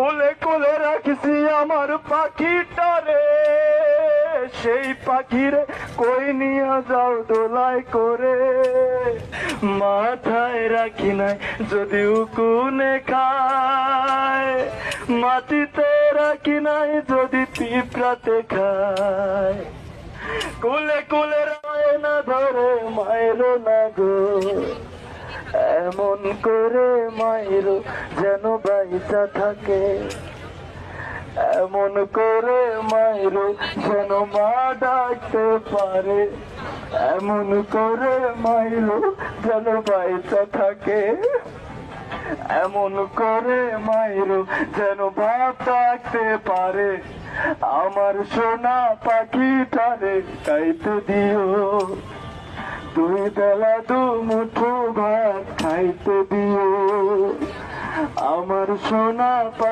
কোলে কোলে রাখছি আমার পাখিটারে, সেই পাখিরে কই নিয়ে যাও দোলায় করে। মাথায় রাখি নাই যদি উকুনে খায়, মাটিতে রাখি নাই যদি পিঁপড়াতে খায়। কোলে কোলে রায় না ধরে মায়ের না গো, এমন করে মায়ের যেন বাইচা থাকে, এমন করে মায়ের যেন মা ডাকতে পারে, এমন করে মায়ের যেন বাইচা থাকে, এমন করে মায়ের যেন বাপ ডাকতে পারে। আমার সোনা পাখিটারে খাইতে দিও, দুই বেলা দু মুঠো ভাত খাইতে দিও। আমার সোনা পাখি